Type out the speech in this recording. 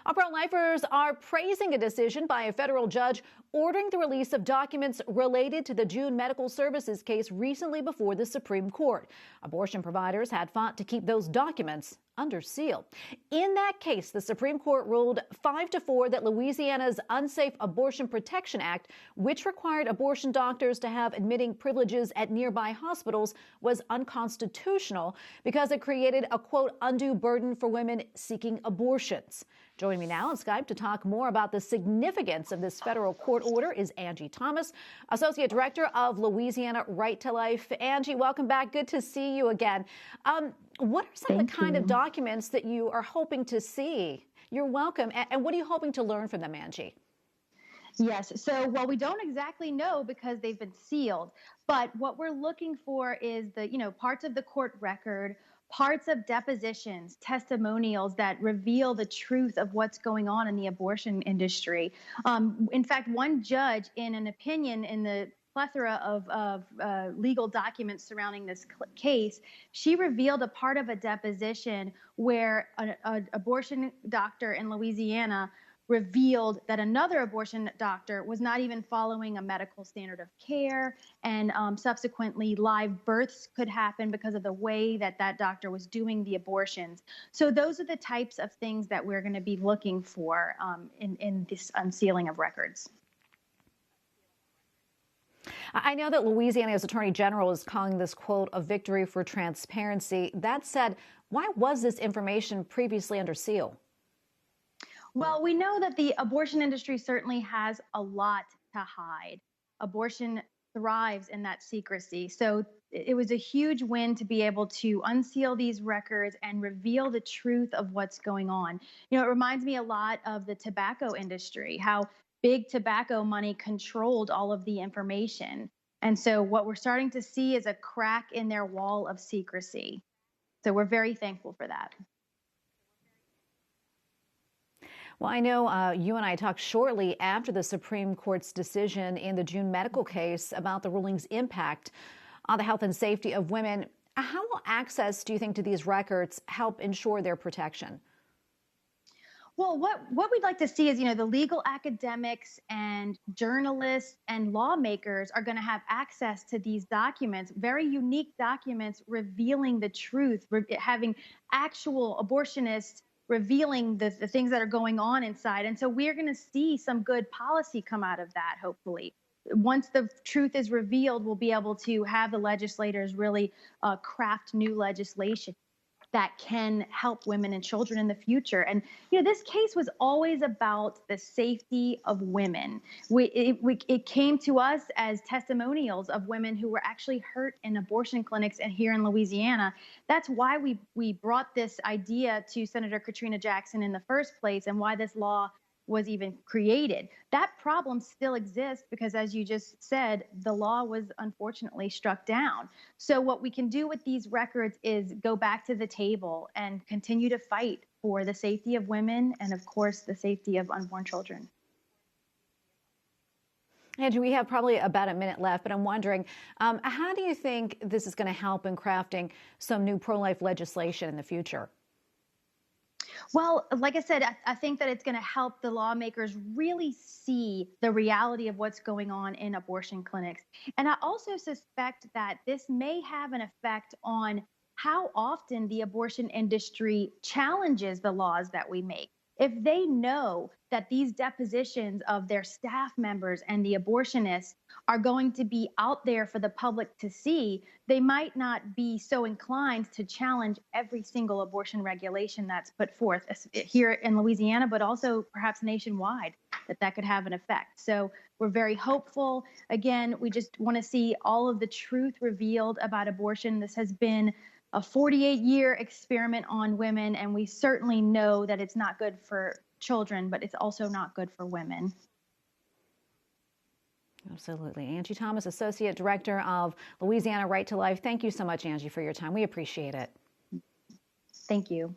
Our pro-lifers are praising a decision by a federal judge ordering the release of documents related to the June medical services case recently before the Supreme Court. Abortion providers had fought to keep those documents under seal. In that case, the Supreme Court ruled 5-4 that Louisiana's Unsafe Abortion Protection Act, which required abortion doctors to have admitting privileges at nearby hospitals, was unconstitutional because it created a, quote, undue burden for women seeking abortions. Joining me now on Skype to talk more about the significance of this federal court order is Angie Thomas, Associate Director of Louisiana Right to Life. Angie, welcome back. Good to see you again. What are some of the kind of documents that you are hoping to see? You're welcome. And what are you hoping to learn from them, Angie? Yes. So, well, we don't exactly know because they've been sealed. But what we're looking for is the, parts of the court record, parts of depositions, testimonials that reveal the truth of what's going on in the abortion industry. In fact, one judge, in an opinion in the plethora of legal documents surrounding this case, she revealed a part of a deposition where an abortion doctor in Louisiana revealed that another abortion doctor was not even following a medical standard of care, and subsequently live births could happen because of the way that that doctor was doing the abortions. So those are the types of things that we're going to be looking for in this unsealing of records. I know that Louisiana's Attorney General is calling this, quote, a victory for transparency. That said, why was this information previously under seal? Well, we know that the abortion industry certainly has a lot to hide. Abortion thrives in that secrecy. So it was a huge win to be able to unseal these records and reveal the truth of what's going on. It reminds me a lot of the tobacco industry, how big tobacco money controlled all of the information. And so what we're starting to see is a crack in their wall of secrecy. So we're very thankful for that. Well, I know you and I talked shortly after the Supreme Court's decision in the June medical case about the ruling's impact on the health and safety of women. How will access, do you think, to these records help ensure their protection? Well, what we'd like to see is, the legal academics and journalists and lawmakers are going to have access to these documents, very unique documents revealing the truth, having actual abortionists revealing the things that are going on inside. And so we're going to see some good policy come out of that, hopefully. Once the truth is revealed, we'll be able to have the legislators really craft new legislation that can help women and children in the future. And, this case was always about the safety of women. It came to us as testimonials of women who were actually hurt in abortion clinics and here in Louisiana. That's why we brought this idea to Senator Katrina Jackson in the first place, and why this law was even created. That problem still exists because, as you just said, the law was unfortunately struck down. So what we can do with these records is go back to the table and continue to fight for the safety of women and, of course, the safety of unborn children. Angie, we have probably about a minute left, but I'm wondering, how do you think this is going to help in crafting some new pro-life legislation in the future? Well, like I said, I think that it's going to help the lawmakers really see the reality of what's going on in abortion clinics. And I also suspect that this may have an effect on how often the abortion industry challenges the laws that we make. If they know that these depositions of their staff members and the abortionists are going to be out there for the public to see, they might not be so inclined to challenge every single abortion regulation that's put forth here in Louisiana, but also perhaps nationwide, that could have an effect. So we're very hopeful. Again, we just want to see all of the truth revealed about abortion. This has been a 48-year experiment on women, and we certainly know that it's not good for children, but it's also not good for women. Absolutely. Angie Thomas, Associate Director of Louisiana Right to Life. Thank you so much, Angie, for your time. We appreciate it. Thank you.